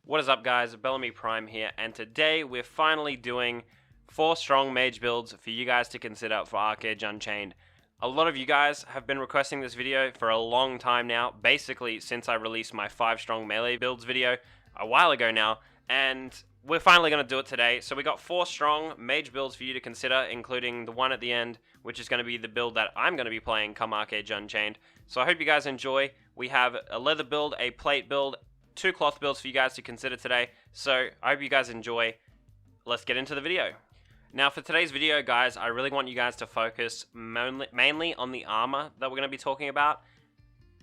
What is up, guys? Belamy Prime here, and today we're finally doing 4 strong mage builds for you guys to consider for ArcheAge Unchained. A lot of you guys have been requesting this video for a long time now, basically since I released my 5 strong melee builds video a while ago now, and we're finally going to do it today. So we got 4 strong mage builds for you to consider, including the one at the end, which is going to be the build that I'm going to be playing come ArcheAge Unchained. So I hope you guys enjoy. We have a leather build, a plate build, 2 cloth builds for you guys to consider today, so I hope you guys enjoy. Let's get into the video. Now for today's video, guys, I really want you guys to focus mainly on the armor that we're going to be talking about.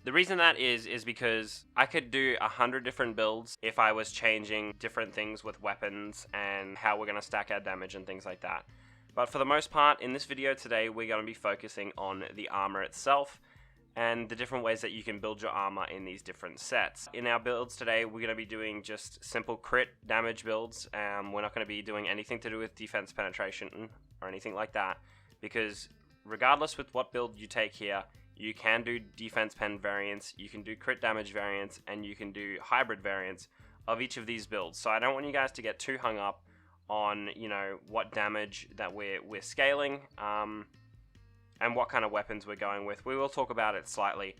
The reason that is because I could do 100 different builds if I was changing different things with weapons and how we're going to stack our damage and things like that. But for the most part, in this video today, we're going to be focusing on the armor itself and the different ways that you can build your armor in these different sets. In our builds today, we're going to be doing just simple crit damage builds. We're not going to be doing anything to do with defense penetration or anything like that, because regardless with what build you take here, you can do defense pen variants, you can do crit damage variants, and you can do hybrid variants of each of these builds. So I don't want you guys to get too hung up on, you know, what damage that we're scaling, and what kind of weapons we're going with. We will talk about it slightly,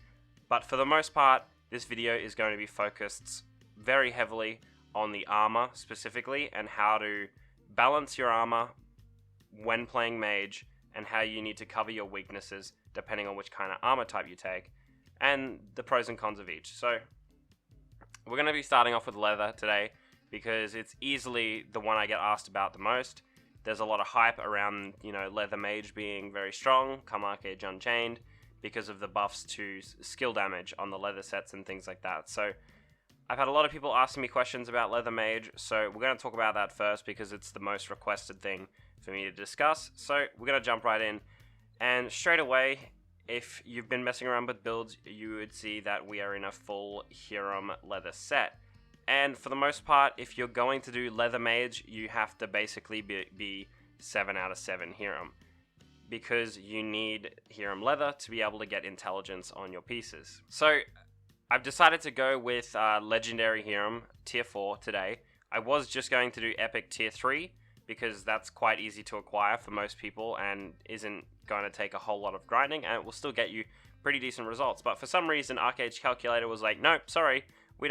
but for the most part, this video is going to be focused very heavily on the armor specifically, and how to balance your armor when playing mage, and how you need to cover your weaknesses depending on which kind of armor type you take, and the pros and cons of each. So we're going to be starting off with leather today, because it's easily the one I get asked about the most. There's a lot of hype around, you know, leather mage being very strong come ArcheAge Unchained because of the buffs to skill damage on the leather sets and things like that. So I've had a lot of people asking me questions about leather mage, so we're going to talk about that first because it's the most requested thing for me to discuss. So we're going to jump right in, and straight away, if you've been messing around with builds, you would see that we are in a full Hiram leather set. And for the most part, if you're going to do leather mage, you have to basically be 7 out of 7 Hiram, because you need Hiram leather to be able to get intelligence on your pieces. So I've decided to go with legendary Hiram tier 4 today. I was just going to do epic tier 3 because that's quite easy to acquire for most people and isn't going to take a whole lot of grinding, and it will still get you pretty decent results. But for some reason, ArcheAge Calculator was like, nope, sorry, we're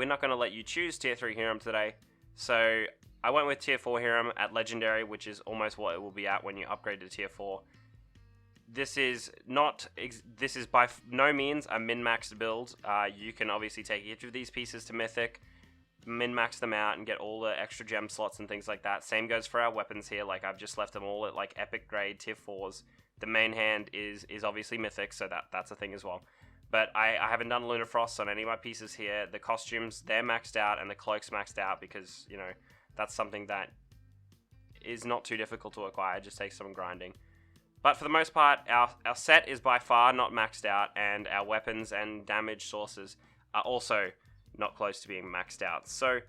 not going to let you choose tier 3 Hiram today. So I went with tier 4 Hiram at legendary, which is almost what it will be at when you upgrade to tier 4. This is by no means a min-maxed build. You can obviously take each of these pieces to mythic, min-max them out and get all the extra gem slots and things like that. Same goes for our weapons here. Like, I've just left them all at like epic grade tier 4s. The main hand is obviously mythic, so that's a thing as well. But I haven't done Lunar Frost on any of my pieces here. The costumes, they're maxed out, and the cloaks maxed out because, you know, that's something that is not too difficult to acquire. It just takes some grinding. But for the most part, our set is by far not maxed out, and our weapons and damage sources are also not close to being maxed out. So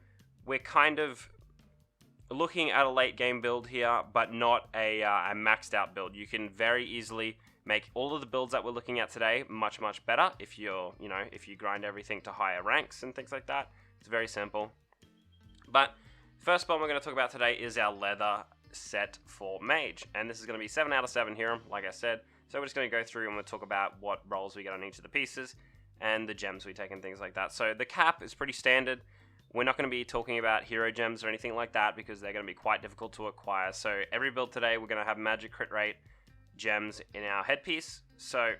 we're kind of looking at a late game build here, but not a maxed out build. You can very easily make all of the builds that we're looking at today much better if if you grind everything to higher ranks and things like that. It's very simple. But first build we're going to talk about today is our leather set for mage, and this is going to be 7 out of 7 Hiram, like I said. So we're just going to go through and we'll talk about what rolls we get on each of the pieces and the gems we take and things like that. So the cap is pretty standard. We're not going to be talking about hero gems or anything like that because they're going to be quite difficult to acquire. So every build today we're going to have magic crit rate gems in our headpiece. So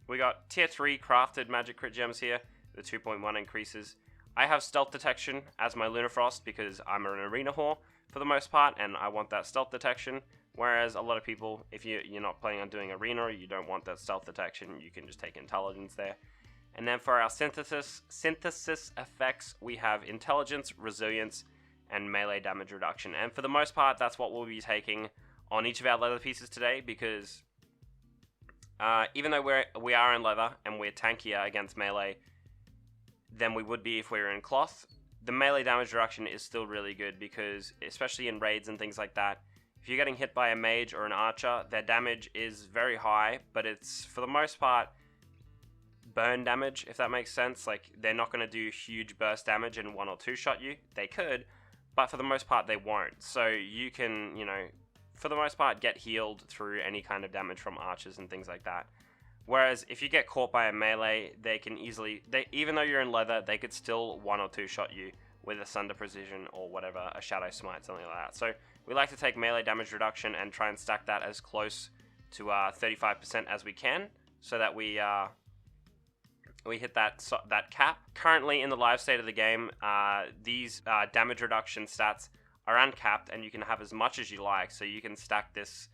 we got tier 3 crafted magic crit gems here, the 2.1 increases. I have stealth detection as my Lunar Frost because I'm an arena whore for the most part, and I want that stealth detection. Whereas a lot of people, if you're not planning on doing arena or you don't want that stealth detection, you can just take intelligence there. And then for our synthesis effects, we have intelligence, resilience, and melee damage reduction. And for the most part, that's what we'll be taking on each of our leather pieces today, because even though we are in leather and we're tankier against melee than we would be if we were in cloth, the melee damage reduction is still really good, because especially in raids and things like that, if you're getting hit by a mage or an archer, their damage is very high, but it's, for the most part, burn damage, if that makes sense. Like, they're not going to do huge burst damage and 1 or 2 shot you. They could, but for the most part they won't. So you can, you know, for the most part get healed through any kind of damage from archers and things like that. Whereas if you get caught by a melee, they can easily, even though you're in leather, they could still 1 or 2 shot you with a Sunder Precision or whatever, a Shadow Smite, something like that. So we like to take melee damage reduction and try and stack that as close to 35% as we can, so that we hit that cap. Currently in the live state of the game, these damage reduction stats are uncapped, and you can have as much as you like, so you can stack this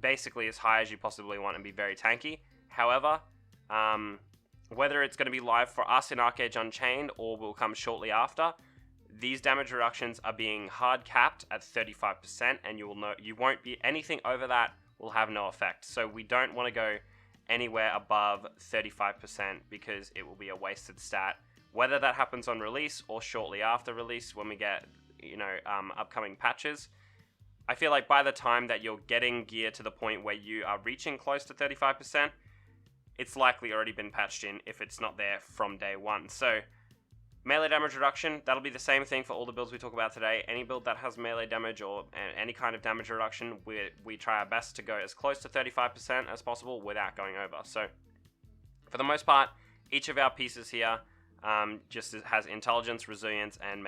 basically as high as you possibly want and be very tanky. However, whether it's going to be live for us in ArcheAge Unchained or will come shortly after, these damage reductions are being hard capped at 35%, and you will know you won't be anything over that will have no effect. So we don't want to go anywhere above 35% because it will be a wasted stat, whether that happens on release or shortly after release when we get, you know, upcoming patches. I feel like by the time that you're getting gear to the point where you are reaching close to 35%, it's likely already been patched in if it's not there from day one. So melee damage reduction, that'll be the same thing for all the builds we talk about today. Any build that has melee damage or any kind of damage reduction, we try our best to go as close to 35% as possible without going over. So for the most part, each of our pieces here just has intelligence, resilience, and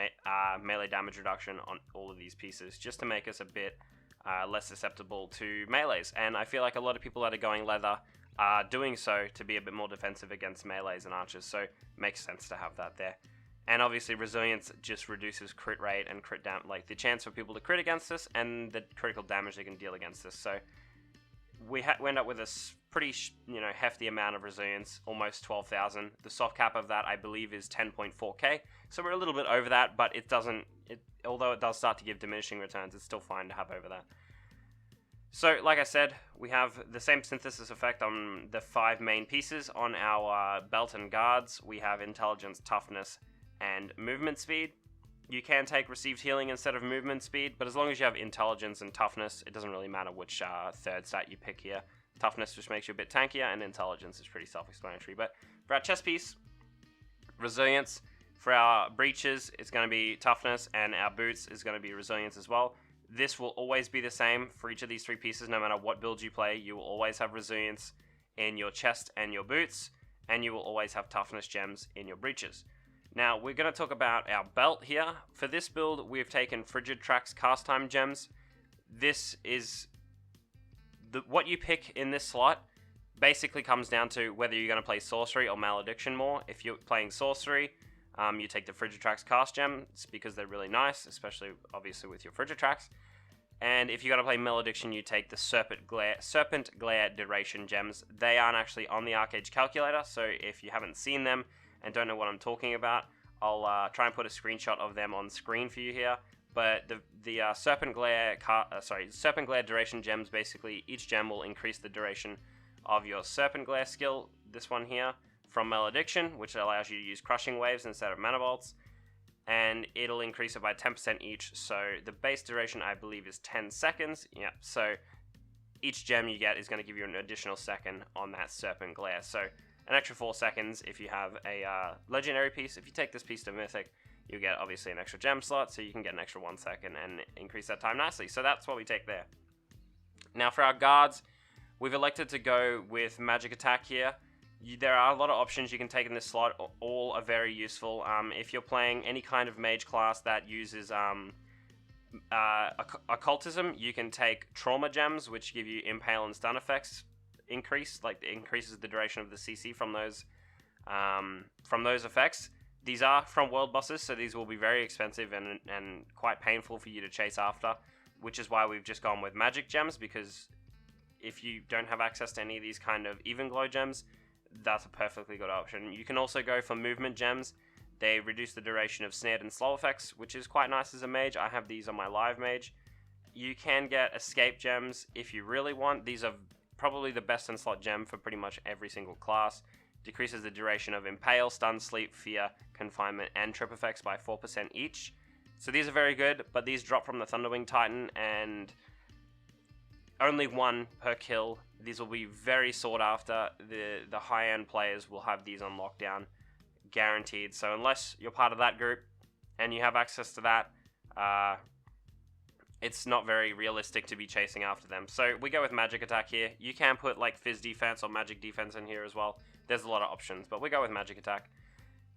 melee damage reduction on all of these pieces, just to make us a bit less susceptible to melees. And I feel like a lot of people that are going leather are doing so to be a bit more defensive against melees and archers, so it makes sense to have that there. And obviously resilience just reduces crit rate and crit damage, like the chance for people to crit against us and the critical damage they can deal against us. So we end up with a pretty hefty amount of resilience, almost 12,000. The soft cap of that I believe is 10.4k, so we're a little bit over that, but although it does start to give diminishing returns, it's still fine to have over that. So like I said, we have the same synthesis effect on the 5 main pieces. On our belt and guards, we have intelligence, toughness, and movement speed. You can take received healing instead of movement speed, but as long as you have intelligence and toughness, it doesn't really matter which third stat you pick here. Toughness just makes you a bit tankier, and intelligence is pretty self-explanatory. But for our chest piece, resilience. For our breeches, it's going to be toughness, and our boots is going to be resilience as well. This will always be the same for each of these 3 pieces, no matter what build you play. You will always have resilience in your chest and your boots, and you will always have toughness gems in your breeches. Now, we're going to talk about our belt here. For this build, we've taken Frigid Trax cast time gems. This is what you pick in this slot basically comes down to whether you're going to play sorcery or malediction more. If you're playing sorcery, you take the Frigid Trax cast gems because they're really nice, especially obviously with your Frigid Trax. And if you're going to play malediction, you take the Serpent Glare duration gems. They aren't actually on the ArcheAge calculator, so if you haven't seen them and don't know what I'm talking about, I'll try and put a screenshot of them on screen for you here. But the Serpent Glare duration gems, basically each gem will increase the duration of your Serpent Glare skill, this one here, from Malediction, which allows you to use Crushing Waves instead of Mana Bolts, and it'll increase it by 10% each, so the base duration I believe is 10 seconds, yeah, so each gem you get is going to give you an additional second on that Serpent Glare, so an extra 4 seconds if you have a legendary piece. If you take this piece to Mythic, you get obviously an extra gem slot, so you can get an extra 1 second and increase that time nicely, so that's what we take there. Now for our guards, we've elected to go with Magic Attack here. There are a lot of options you can take in this slot, all are very useful. If you're playing any kind of mage class that uses occultism, you can take Trauma Gems, which give you Impale and Stun effects increase, like it increases the duration of the CC from those effects. These are from world bosses, so these will be very expensive and quite painful for you to chase after, which is why we've just gone with Magic Gems, because if you don't have access to any of these kind of Even Glow gems, that's a perfectly good option. You can also go for movement gems. They reduce the duration of snared and slow effects, which is quite nice as a mage. I have these on my live mage. You can get escape gems if you really want. These are probably the best in slot gem for pretty much every single class. Decreases the duration of impale, stun, sleep, fear, confinement, and trip effects by 4% each. So these are very good, but these drop from the Thunderwing Titan, and only 1 per kill. These will be very sought after. The high-end players will have these on lockdown, guaranteed. So unless you're part of that group and you have access to that, it's not very realistic to be chasing after them. So we go with magic attack here. You can put like fizz defense or magic defense in here as well. There's a lot of options, but we go with magic attack.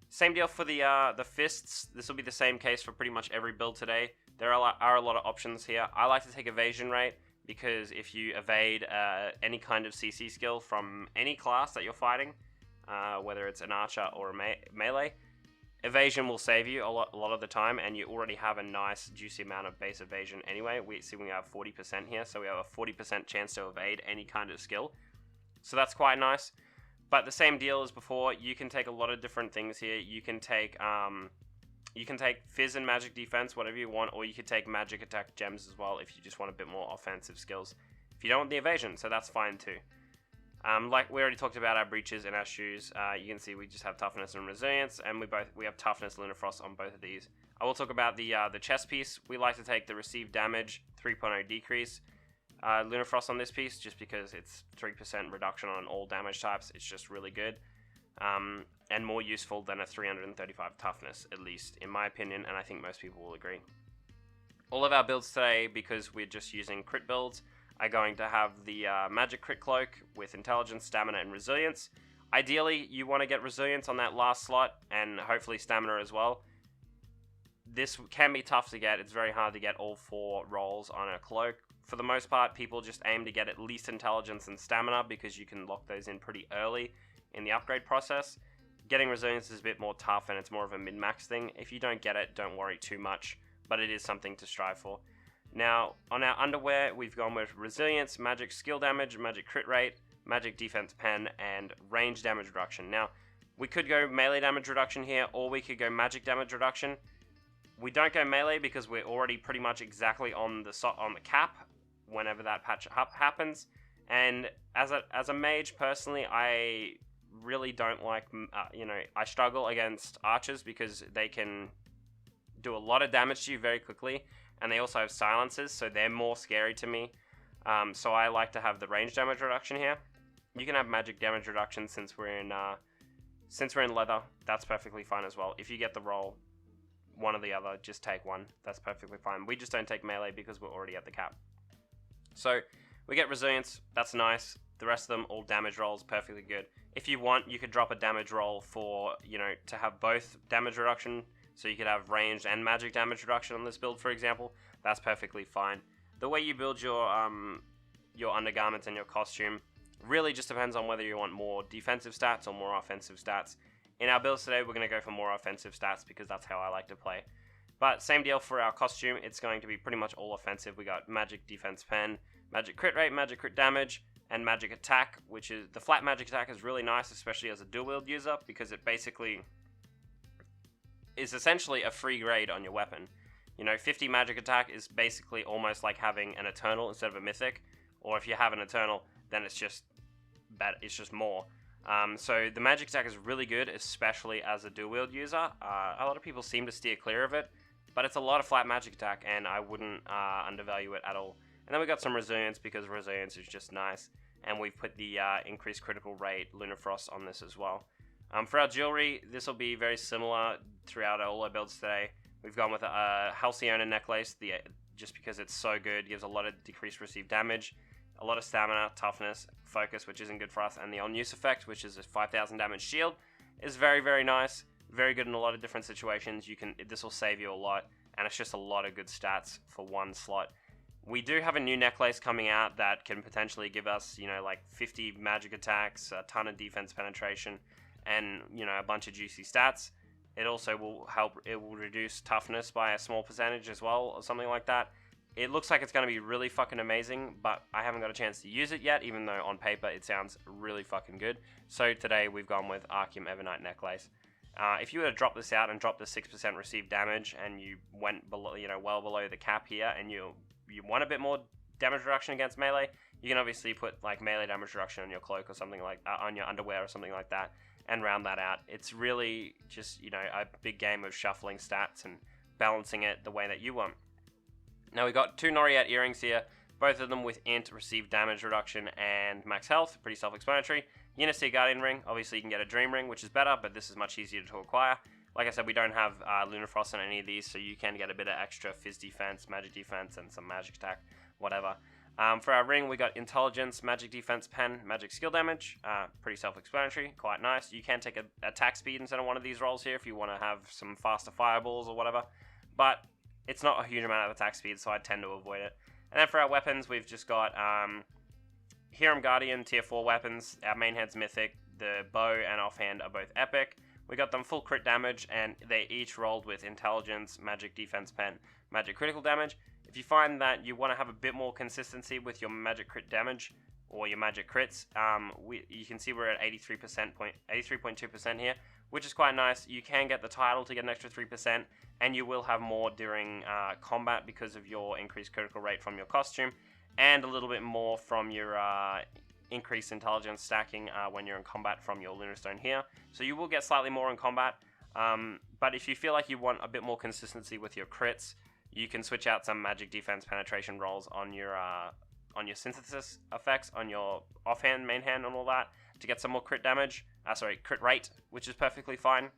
Same deal for the fists. This will be the same case for pretty much every build today. There are a lot of options here. I like to take evasion rate, because if you evade any kind of CC skill from any class that you're fighting, whether it's an archer or a melee, evasion will save you a lot of the time, and you already have a nice juicy amount of base evasion anyway. We have 40% here, so we have a 40% chance to evade any kind of skill. So that's quite nice. But the same deal as before, you can take a lot of different things here. You can take fizz and magic defense, whatever you want, or you could take magic attack gems as well if you just want a bit more offensive skills. If you don't want the evasion, so that's fine too. Like we already talked about our breeches and our shoes, you can see we just have toughness and resilience, and we have toughness, Lunafrost on both of these. I will talk about the chest piece. We like to take the received damage 3.0 decrease Lunafrost on this piece, just because it's 3% reduction on all damage types. It's just really good, and more useful than a 335 toughness, at least in my opinion, and I think most people will agree. All of our builds today, because we're just using crit builds, are going to have the magic crit cloak with intelligence, stamina, and resilience. Ideally, you want to get resilience on that last slot, and hopefully stamina as well. This can be tough to get. It's very hard to get all 4 rolls on a cloak. For the most part, people just aim to get at least intelligence and stamina, because you can lock those in pretty early in the upgrade process. Getting resilience is a bit more tough, and it's more of a min-max thing. If you don't get it, don't worry too much, but it is something to strive for. Now, on our underwear, we've gone with resilience, magic skill damage, magic crit rate, magic defense pen, and range damage reduction. Now, we could go melee damage reduction here, or we could go magic damage reduction. We don't go melee because we're already pretty much exactly on the cap whenever that patch up happens. And as a mage, personally, I really don't like, I struggle against archers because they can do a lot of damage to you very quickly, and they also have silences, so they're more scary to me. So I like to have the range damage reduction here. You can have magic damage reduction since we're in leather. That's perfectly fine as well. If you get the roll, one or the other, just take one. That's perfectly fine. We just don't take melee because we're already at the cap. So we get resilience. That's nice. The rest of them, all damage rolls, perfectly good. If you want, you could drop a damage roll for, to have both damage reduction. So you could have ranged and magic damage reduction on this build, for example. That's perfectly fine. The way you build your undergarments and your costume really just depends on whether you want more defensive stats or more offensive stats. In our builds today, we're going to go for more offensive stats because that's how I like to play. But same deal for our costume. It's going to be pretty much all offensive. We got magic defense pen, magic crit rate, magic crit damage, and magic attack, which is the flat magic attack is really nice, especially as a dual wield user, because it basically is essentially a free grade on your weapon. 50 magic attack is basically almost like having an eternal instead of a mythic, or if you have an eternal, then it's just more. So the magic attack is really good, especially as a dual wield user. A lot of people seem to steer clear of it, but it's a lot of flat magic attack, and I wouldn't undervalue it at all. And then we got some resilience, because resilience is just nice, and we've put the increased critical rate Lunafrost on this as well. For our jewelry, this will be very similar throughout all our builds today. We've gone with a Halcyona necklace, just because it's so good, gives a lot of decreased received damage, a lot of stamina, toughness, focus, which isn't good for us, and the on-use effect, which is a 5,000 damage shield, is very, very nice, very good in a lot of different situations. This will save you a lot, and it's just a lot of good stats for one slot. We do have a new necklace coming out that can potentially give us, like 50 magic attacks, a ton of defense penetration, and, a bunch of juicy stats. It also will it will reduce toughness by a small percentage as well, or something like that. It looks like it's going to be really fucking amazing, but I haven't got a chance to use it yet, even though on paper it sounds really fucking good. So today we've gone with Archeum Evernight Necklace. If you were to drop this out and drop the 6% received damage, and you went below, well below the cap here, and you want a bit more damage reduction against melee, you can obviously put like melee damage reduction on your cloak or something like on your underwear or something like that, and round that out. It's really just a big game of shuffling stats and balancing it the way that you want. Now we got 2 Noriat earrings here. Both of them with int, receive damage reduction, and max health. Pretty self-explanatory. Unity Guardian Ring. Obviously, you can get a Dream Ring, which is better, but this is much easier to acquire. Like I said, we don't have Lunar Frost on any of these, so you can get a bit of extra Fizz defense, magic defense, and some magic attack, whatever. For our ring, we got Intelligence, Magic Defense Pen, Magic Skill Damage. Pretty self-explanatory, quite nice. You can take attack speed instead of one of these rolls here if you want to have some faster fireballs or whatever. But it's not a huge amount of attack speed, so I tend to avoid it. And then for our weapons, we've just got Hiram Guardian, tier 4 weapons. Our main head's mythic. The bow and offhand are both epic. We got them full crit damage, and they each rolled with Intelligence, Magic Defense Pen, Magic Critical Damage. If you find that you want to have a bit more consistency with your magic crit damage or your magic crits, you can see we're at 83.2% here, which is quite nice. You can get the title to get an extra 3%, and you will have more during combat because of your increased critical rate from your costume, and a little bit more from your increased intelligence stacking when you're in combat from your Lunar Stone here. So you will get slightly more in combat, but if you feel like you want a bit more consistency with your crits, you can switch out some magic defense penetration rolls on your synthesis effects, on your offhand, main hand, and all that to get some more crit damage. Crit rate, which is perfectly fine.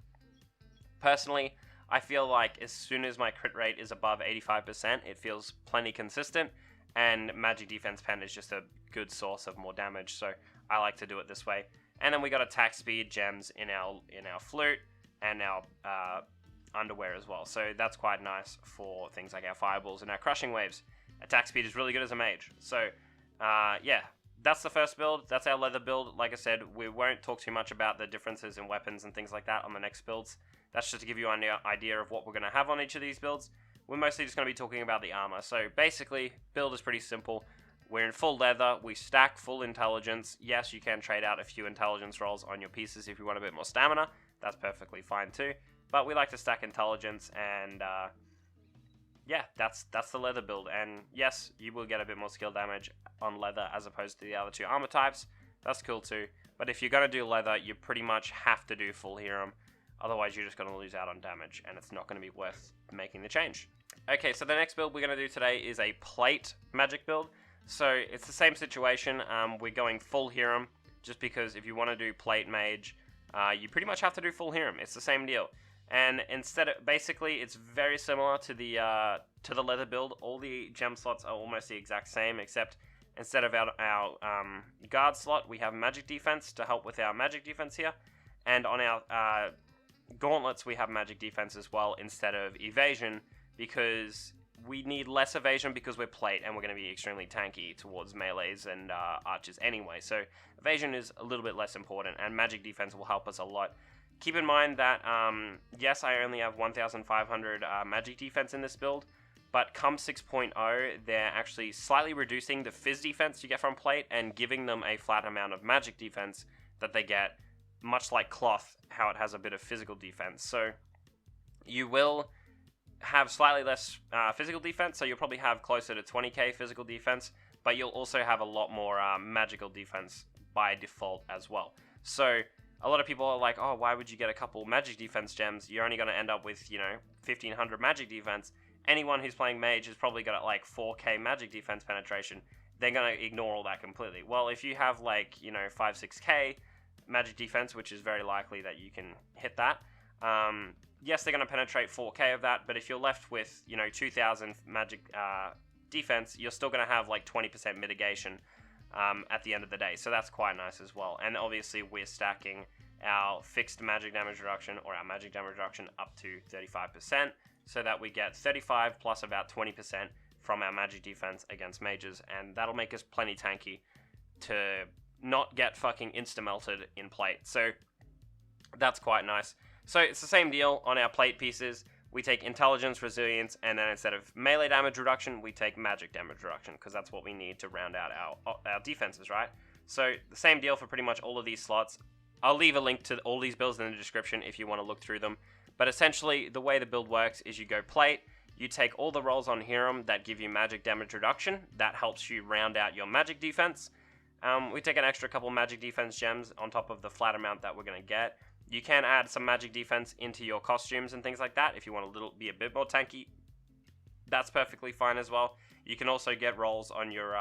Personally, I feel like as soon as my crit rate is above 85%, it feels plenty consistent, and magic defense pen is just a good source of more damage. So I like to do it this way. And then we got attack speed gems in our flute and our underwear as well, so that's quite nice for things like our fireballs and our crushing waves. Attack speed is really good as a mage. So yeah, that's the first build. That's our leather build. Like I said, we won't talk too much about the differences in weapons and things like that on the next builds. That's just to give you an idea of what we're going to have on each of these builds. We're mostly just going to be talking about the armor. So basically, build is pretty simple. We're in full leather. We stack full intelligence. Yes, you can trade out a few intelligence rolls on your pieces if you want a bit more stamina. That's perfectly fine too. But we like to stack intelligence, and yeah, that's the leather build. And yes, you will get a bit more skill damage on leather as opposed to the other two armor types. That's cool too. But if you're going to do leather, you pretty much have to do full Hiram. Otherwise, you're just going to lose out on damage, and it's not going to be worth making the change. Okay, so the next build we're going to do today is a plate magic build. So it's the same situation. We're going full Hiram, just because if you want to do plate mage, you pretty much have to do full Hiram. It's the same deal. And basically, it's very similar to the leather build. All the gem slots are almost the exact same, except instead of our guard slot, we have magic defense to help with our magic defense here. And on our gauntlets, we have magic defense as well instead of evasion, because we need less evasion because we're plate and we're going to be extremely tanky towards melees and archers anyway. So evasion is a little bit less important, and magic defense will help us a lot. Keep in mind that, yes, I only have 1,500 magic defense in this build, but come 6.0, they're actually slightly reducing the fizz defense you get from plate and giving them a flat amount of magic defense that they get, much like cloth, how it has a bit of physical defense. So you will have slightly less physical defense, so you'll probably have closer to 20k physical defense, but you'll also have a lot more magical defense by default as well. So a lot of people are like, oh, why would you get a couple magic defense gems? You're only going to end up with, 1,500 magic defense. Anyone who's playing mage has probably got like 4k magic defense penetration. They're going to ignore all that completely. Well, if you have 5-6k magic defense, which is very likely that you can hit that, yes, they're going to penetrate 4k of that, but if you're left with, 2,000 magic defense, you're still going to have 20% mitigation at the end of the day. So that's quite nice as well. And obviously we're stacking our fixed magic damage reduction or our magic damage reduction up to 35%, so that we get 35 plus about 20% from our magic defense against mages, and that'll make us plenty tanky to not get fucking insta-melted in plate. So that's quite nice. So it's the same deal on our plate pieces. We take intelligence, resilience, and then instead of melee damage reduction, we take magic damage reduction, because that's what we need to round out our defenses, right? So the same deal for pretty much all of these slots. I'll leave a link to all these builds in the description if you want to look through them. But essentially, the way the build works is you go plate, you take all the rolls on Hiram that give you magic damage reduction. That helps you round out your magic defense. We take an extra couple magic defense gems on top of the flat amount that we're going to get. You can add some magic defense into your costumes and things like that if you want to be a bit more tanky. That's perfectly fine as well. You can also get rolls on your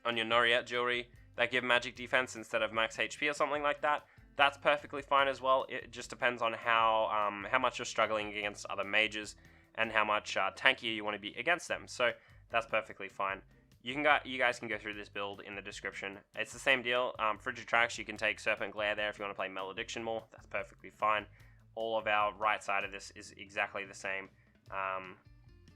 Noriette jewelry that give magic defense instead of max HP or something like that. That's perfectly fine as well. It just depends on how much you're struggling against other mages and how much tankier you want to be against them. So that's perfectly fine. You guys can go through this build in the description. It's the same deal. Frigid Tracks, you can take Serpent Glare there if you want to play Malediction more. That's perfectly fine. All of our right side of this is exactly the same.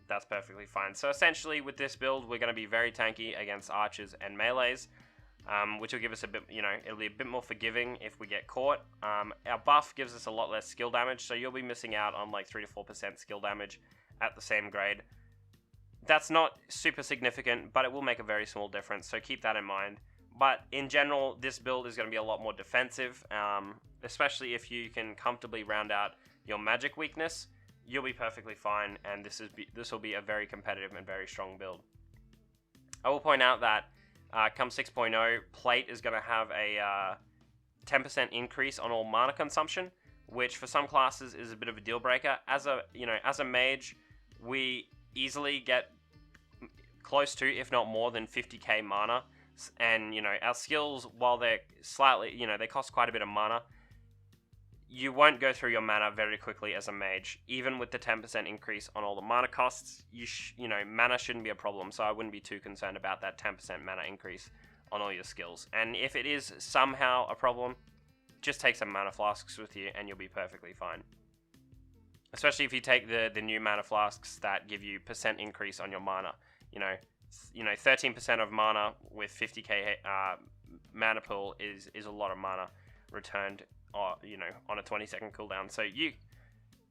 That's perfectly fine. So essentially with this build, we're going to be very tanky against archers and melees. Which will give us a bit, it'll be a bit more forgiving if we get caught. Our buff gives us a lot less skill damage, so you'll be missing out on like 3 to 4% skill damage at the same grade. That's not super significant, but it will make a very small difference, so keep that in mind. But in general, this build is going to be a lot more defensive, especially if you can comfortably round out your magic weakness. You'll be perfectly fine, and this will be a very competitive and very strong build. I will point out that come 6.0, Plate is going to have a 10% increase on all mana consumption, which for some classes is a bit of a deal breaker. As a mage, we easily get close to, if not more than 50k mana, and our skills, while they're slightly, they cost quite a bit of mana, you won't go through your mana very quickly as a mage. Even with the 10% increase on all the mana costs, mana shouldn't be a problem, so I wouldn't be too concerned about that 10% mana increase on all your skills. And if it is somehow a problem, just take some mana flasks with you and you'll be perfectly fine. Especially if you take the new mana flasks that give you % increase on your mana. 13% of mana with 50k mana pool is a lot of mana returned on a 20-second cooldown. So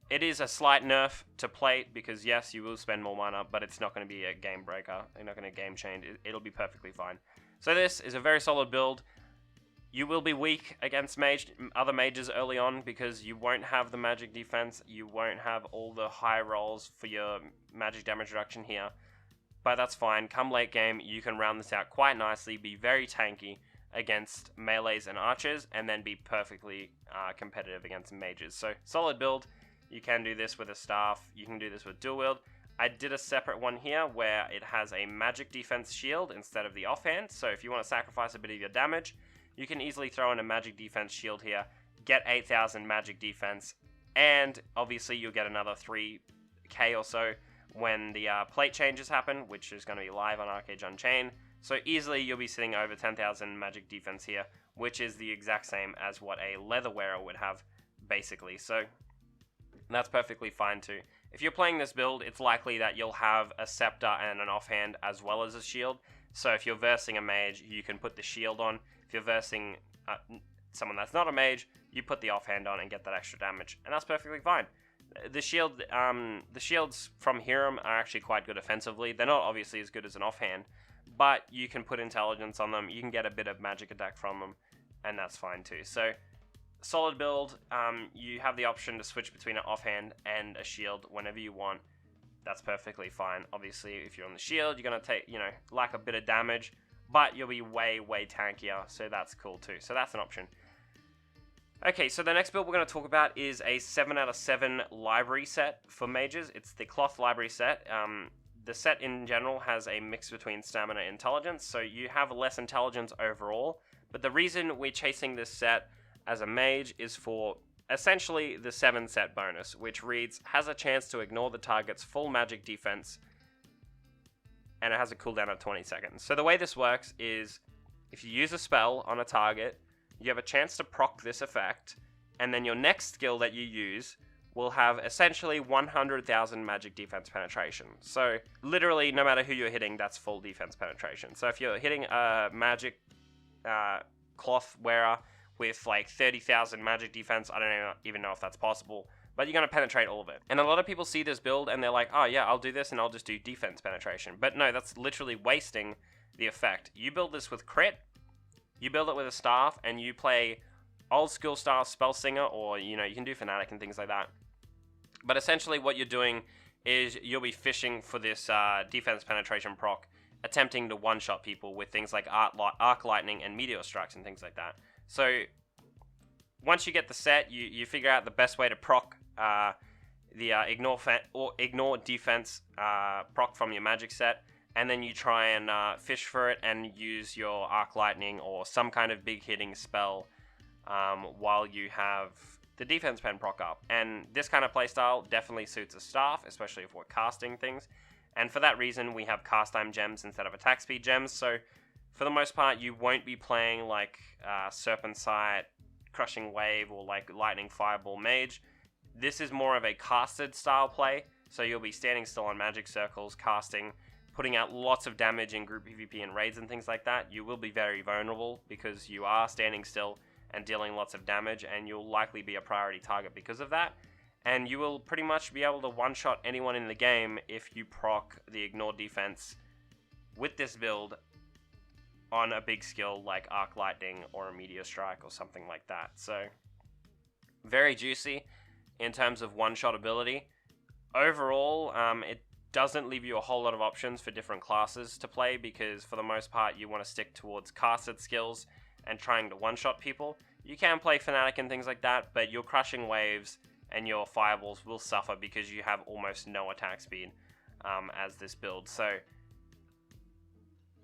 it is a slight nerf to Plate because yes, you will spend more mana, but it's not going to be a game breaker. You're not going to game change. It'll be perfectly fine. So this is a very solid build. You will be weak against other mages early on because you won't have the magic defense. You won't have all the high rolls for your magic damage reduction here. But that's fine. Come late game, you can round this out quite nicely, be very tanky against melees and archers, and then be perfectly competitive against mages. So solid build. You can do this with a staff. You can do this with dual wield. I did a separate one here where it has a magic defense shield instead of the offhand. So if you want to sacrifice a bit of your damage, you can easily throw in a magic defense shield here, get 8,000 magic defense, and obviously you'll get another 3k or so when the plate changes happen, which is going to be live on ArcheAge Unchained. So easily you'll be sitting over 10,000 magic defense here, which is the exact same as what a leather wearer would have, basically. So that's perfectly fine too. If you're playing this build, it's likely that you'll have a scepter and an offhand as well as a shield. So if you're versing a mage, you can put the shield on. If you're versing someone that's not a mage, you put the offhand on and get that extra damage, and that's perfectly fine. The shields from Hiram are actually quite good offensively. They're not obviously as good as an offhand, but you can put intelligence on them. You can get a bit of magic attack from them, and that's fine too. So solid build. You have the option to switch between an offhand and a shield whenever you want. That's perfectly fine. Obviously, if you're on the shield, you're gonna take, like a bit of damage, but you'll be way, way tankier, so that's cool too. So that's an option. Okay, so the next build we're going to talk about is a 7 out of 7 library set for mages. It's the cloth library set. The set in general has a mix between stamina and intelligence, so you have less intelligence overall, but the reason we're chasing this set as a mage is for essentially the 7 set bonus, which reads, has a chance to ignore the target's full magic defense, and it has a cooldown of 20 seconds. So the way this works is, if you use a spell on a target, you have a chance to proc this effect, and then your next skill that you use will have essentially 100,000 magic defense penetration. So literally, no matter who you're hitting, that's full defense penetration. So if you're hitting a magic cloth wearer with like 30,000 magic defense, I don't even know if that's possible, but you're going to penetrate all of it. And a lot of people see this build and they're like, oh yeah, I'll do this and I'll just do defense penetration. But no, that's literally wasting the effect. You build this with crit, you build it with a staff, and you play old school style spell singer, or you can do fanatic and things like that. But essentially what you're doing is you'll be fishing for this defense penetration proc, attempting to one-shot people with things like arc lightning and meteor strikes and things like that. So once you get the set, you figure out the best way to proc the ignore defense proc from your magic set, and then you try and fish for it and use your arc lightning or some kind of big hitting spell while you have the defense pen proc up. And this kind of playstyle definitely suits a staff, especially if we're casting things. And for that reason, we have cast time gems instead of attack speed gems. So for the most part, you won't be playing like Serpent Sight, Crushing Wave, or like Lightning Fireball Mage. This is more of a casted style play, so you'll be standing still on magic circles, casting, putting out lots of damage in group PvP and raids and things like that. You will be very vulnerable because you are standing still and dealing lots of damage, and you'll likely be a priority target because of that. And you will pretty much be able to one-shot anyone in the game if you proc the ignore defense with this build on a big skill like Arc Lightning or a Meteor Strike or something like that. So, very juicy in terms of one-shot ability. Overall, it doesn't leave you a whole lot of options for different classes to play, because for the most part you want to stick towards casted skills and trying to one-shot people. You can play Fnatic and things like that, but your Crushing Waves and your Fireballs will suffer because you have almost no attack speed as this build. So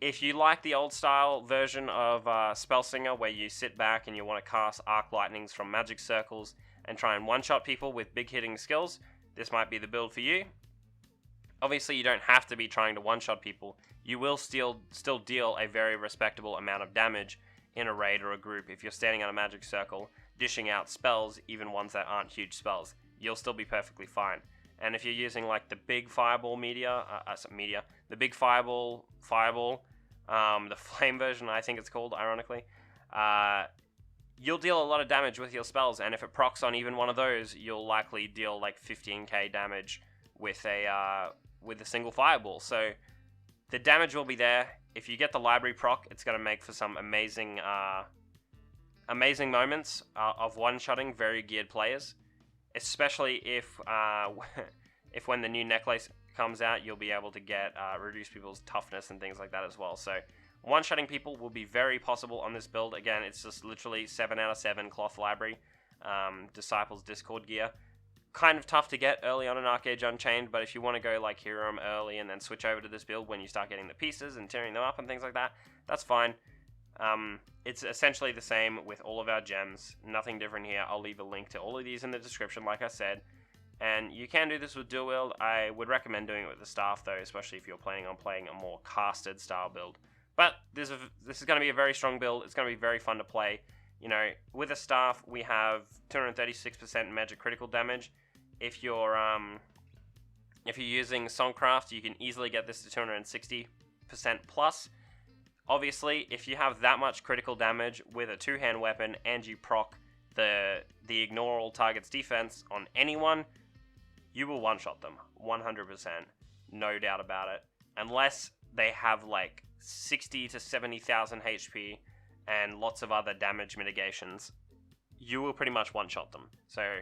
if you like the old style version of Spellsinger, where you sit back and you want to cast Arc Lightnings from magic circles and try and one-shot people with big hitting skills, this might be the build for you. Obviously, you don't have to be trying to one-shot people. You will still deal a very respectable amount of damage in a raid or a group if you're standing on a magic circle, dishing out spells, even ones that aren't huge spells. You'll still be perfectly fine. And if you're using like the big fireball the big fireball, the flame version, I think it's called, ironically, you'll deal a lot of damage with your spells, and if it procs on even one of those, you'll likely deal like 15k damage with a single fireball. So the damage will be there. If you get the library proc, it's going to make for some amazing moments of one-shotting very geared players, especially if when the new necklace comes out, you'll be able to get reduce people's toughness and things like that as well. So one-shotting people will be very possible on this build. Again, it's just literally 7 out of 7 cloth library, Disciples Discord gear. Kind of tough to get early on in ArcheAge Unchained, but if you want to go like hero 'em early and then switch over to this build when you start getting the pieces and tearing them up and things like that, that's fine. It's essentially the same with all of our gems, nothing different here. I'll leave a link to all of these in the description, like I said. And you can do this with dual wield. I would recommend doing it with the staff though, especially if you're planning on playing a more casted style build. But this is going to be a very strong build. It's going to be very fun to play. You know, with a staff, we have 236% magic critical damage. If you're using Songcraft, you can easily get this to 260% plus. Obviously, if you have that much critical damage with a two-hand weapon and you proc the ignore all targets defense on anyone, you will one-shot them 100%, no doubt about it. Unless they have like 60 to 70,000 HP and lots of other damage mitigations, you will pretty much one-shot them. So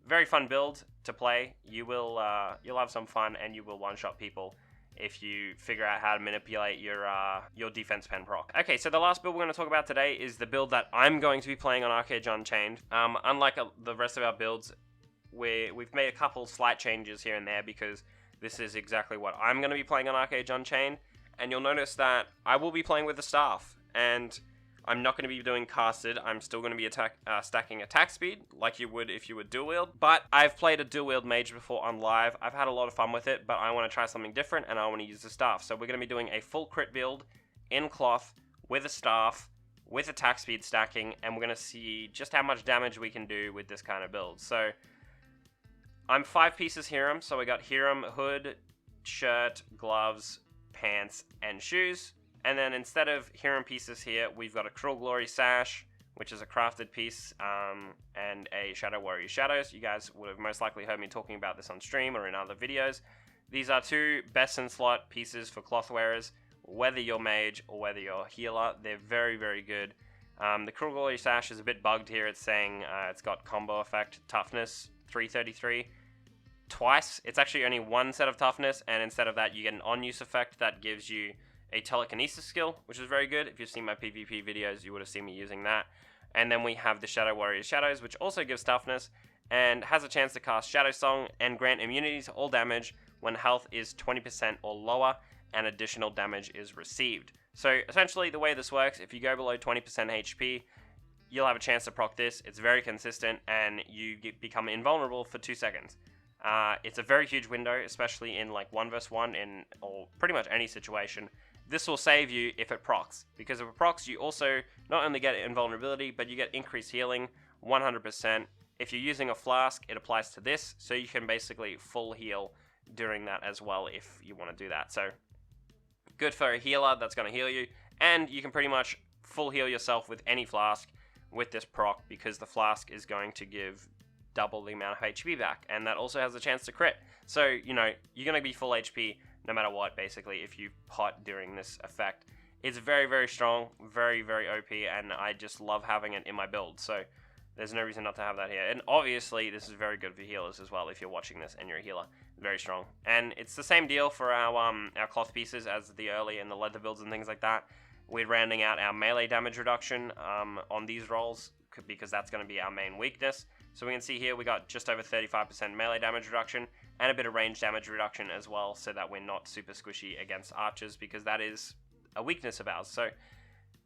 very fun build to play. You'll have some fun, and you will one-shot people if you figure out how to manipulate your defense pen proc. Okay, so the last build we're going to talk about today is the build that I'm going to be playing on ArcheAge Unchained. Unlike the rest of our builds, we've made a couple slight changes here and there because this is exactly what I'm going to be playing on ArcheAge Unchained. And you'll notice that I will be playing with the staff, and I'm not going to be doing casted. I'm still going to be stacking attack speed like you would if you would dual wield. But I've played a dual wield mage before on live. I've had a lot of fun with it, but I want to try something different, and I want to use the staff. So we're going to be doing a full crit build in cloth with a staff, with attack speed stacking, and we're going to see just how much damage we can do with this kind of build. So I'm 5 pieces Hiram. So we got Hiram, hood, shirt, gloves, pants, and shoes. And then instead of Hiram pieces here, we've got a Cruel Glory sash, which is a crafted piece, and a Shadow Warrior shadows. You guys would have most likely heard me talking about this on stream or in other videos. These are 2 best in slot pieces for cloth wearers, whether you're mage or whether you're healer. They're very, very good. The Cruel Glory sash is a bit bugged here. It's saying it's got combo effect toughness 333 twice. It's actually only 1 set of toughness, and instead of that you get an on-use effect that gives you a telekinesis skill, which is very good. If you've seen my PvP videos, you would have seen me using that. And then we have the Shadow Warrior shadows, which also gives toughness, and has a chance to cast Shadow Song and grant immunity to all damage when health is 20% or lower and additional damage is received. So essentially the way this works, if you go below 20% HP, you'll have a chance to proc this. It's very consistent and you become invulnerable for 2 seconds. It's a very huge window, especially in like 1v1 or pretty much any situation. This will save you if it procs, because if it procs, you also not only get invulnerability, but you get increased healing 100%. If you're using a flask, it applies to this, so you can basically full heal during that as well if you want to do that. So good for a healer that's going to heal you, and you can pretty much full heal yourself with any flask with this proc, because the flask is going to give double the amount of HP back, and that also has a chance to crit. So, you know, you're going to be full HP no matter what, basically, if you pot during this effect. It's very, very strong, very, very OP, and I just love having it in my build, so there's no reason not to have that here. And obviously, this is very good for healers as well, if you're watching this and you're a healer. Very strong. And it's the same deal for our cloth pieces as the early and the leather builds and things like that. We're rounding out our melee damage reduction on these rolls, because that's going to be our main weakness. So we can see here we got just over 35% melee damage reduction and a bit of range damage reduction as well, so that we're not super squishy against archers, because that is a weakness of ours.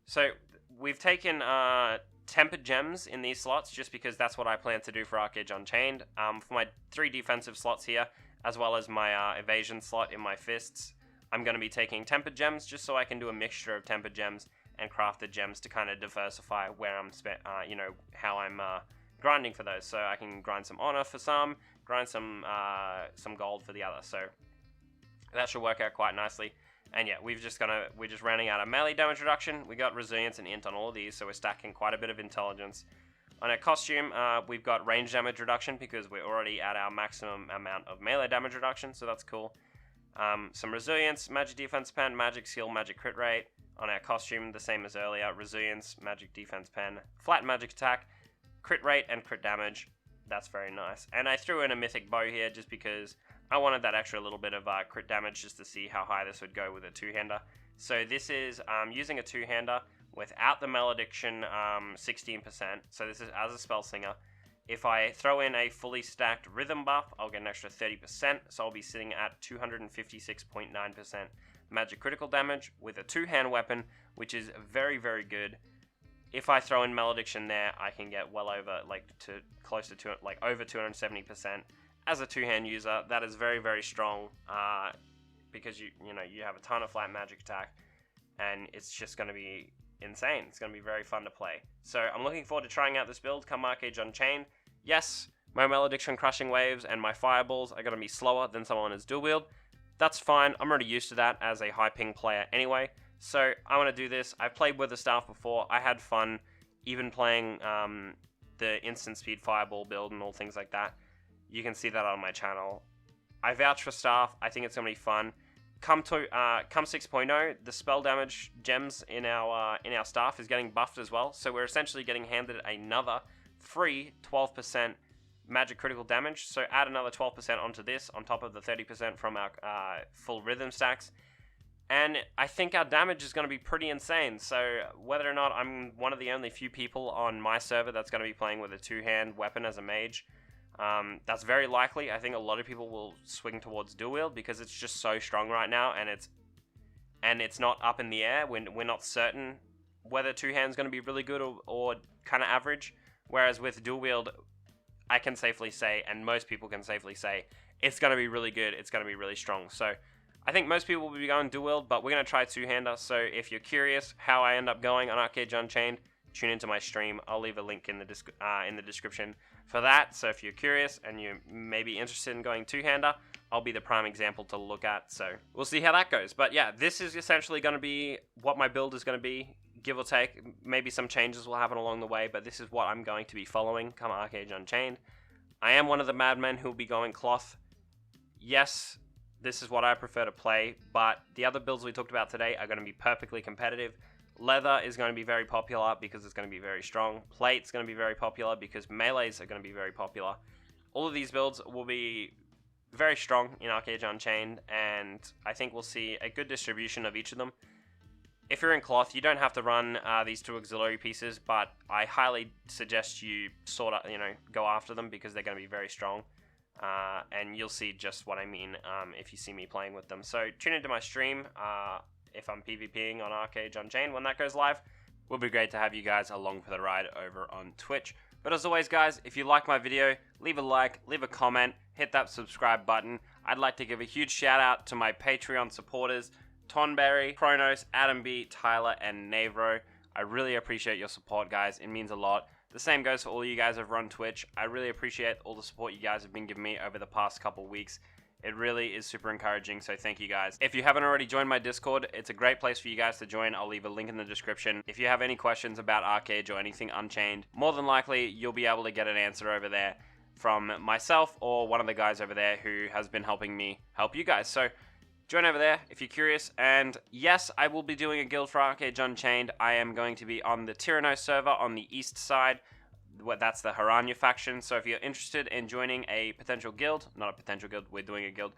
So we've taken tempered gems in these slots just because that's what I plan to do for ArcheAge Unchained. For my 3 defensive slots here, as well as my evasion slot in my fists, I'm going to be taking tempered gems just so I can do a mixture of tempered gems and crafted gems to kind of diversify where I'm how I'm grinding for those. So I can grind some honor for some, grind some gold for the other. So that should work out quite nicely. And yeah, we're just rounding out our melee damage reduction. We got resilience and int on all of these, so we're stacking quite a bit of intelligence. On our costume, we've got range damage reduction because we're already at our maximum amount of melee damage reduction, so that's cool. Some resilience, magic defense pen, magic skill, magic crit rate. On our costume, the same as earlier, resilience, magic defense pen, flat magic attack, crit rate, and crit damage. That's very nice. And I threw in a mythic bow here just because I wanted that extra little bit of crit damage just to see how high this would go with a two-hander. So this is using a two-hander without the malediction 16%. So this is as a spell slinger. If I throw in a fully stacked rhythm buff, I'll get an extra 30%, so I'll be sitting at 256.9% magic critical damage with a two-hand weapon, which is very, very good. If I throw in malediction there, I can get well over, over 270% as a two-hand user. That is very, very strong, because you have a ton of flat magic attack, and it's just going to be insane. It's going to be very fun to play. So I'm looking forward to trying out this build come ArcheAge Unchained. Yes, my malediction crushing waves and my fireballs are going to be slower than someone who's dual wield. That's fine. I'm already used to that as a high ping player anyway. So I want to do this. I've played with the staff before. I had fun even playing the instant speed fireball build and all things like that. You can see that on my channel. I vouch for staff. I think it's going to be fun. Come 6.0, the spell damage gems in our staff is getting buffed as well. So we're essentially getting handed another free 12% magic critical damage. So add another 12% onto this on top of the 30% from our full rhythm stacks. And I think our damage is going to be pretty insane. So whether or not I'm one of the only few people on my server that's going to be playing with a two-hand weapon as a mage, that's very likely. I think a lot of people will swing towards dual wield because it's just so strong right now, and it's not up in the air. We're not certain whether two-hand's going to be really good or kind of average. Whereas with dual wield, I can safely say, and most people can safely say, it's going to be really good. It's going to be really strong. So I think most people will be going dual wield, but we're going to try two-hander. So if you're curious how I end up going on ArcheAge Unchained, tune into my stream. I'll leave a link in the description for that. So if you're curious and you may be interested in going two-hander, I'll be the prime example to look at. So we'll see how that goes. But yeah, this is essentially going to be what my build is going to be, give or take. Maybe some changes will happen along the way, but this is what I'm going to be following come ArcheAge Unchained. I am one of the madmen who will be going cloth. Yes, this is what I prefer to play, but the other builds we talked about today are going to be perfectly competitive. Leather is going to be very popular because it's going to be very strong. Plate's going to be very popular because melees are going to be very popular. All of these builds will be very strong in ArcheAge Unchained, and I think we'll see a good distribution of each of them. If you're in cloth, you don't have to run these 2 auxiliary pieces, but I highly suggest you sort of, go after them because they're going to be very strong. And you'll see just what I mean if you see me playing with them. So tune into my stream if I'm PvPing on ArcheAge Unchained when that goes live. It would be great to have you guys along for the ride over on Twitch. But as always, guys, if you like my video, leave a like, leave a comment, hit that subscribe button. I'd like to give a huge shout out to my Patreon supporters, Tonberry, Kronos, Adam B, Tyler, and Navro. I really appreciate your support, guys. It means a lot. The same goes for all you guys over on Twitch. I really appreciate all the support you guys have been giving me over the past couple weeks. It really is super encouraging, so thank you guys. If you haven't already joined my Discord, it's a great place for you guys to join. I'll leave a link in the description. If you have any questions about ArcheAge or anything Unchained, more than likely you'll be able to get an answer over there from myself or one of the guys over there who has been helping me help you guys. So join over there if you're curious. And yes, I will be doing a guild for ArcheAge Unchained. I am going to be on the Tyranno server on the east side. That's the Haranya faction. So if you're interested in joining a potential guild, not a potential guild, we're doing a guild,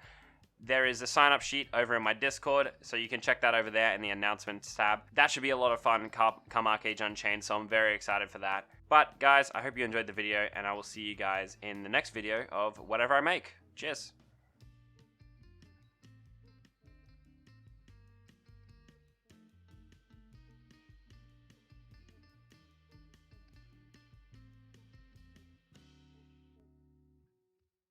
there is a sign up sheet over in my Discord, so you can check that over there in the announcements tab. That should be a lot of fun come ArcheAge Unchained, so I'm very excited for that. But guys, I hope you enjoyed the video, and I will see you guys in the next video of whatever I make. Cheers.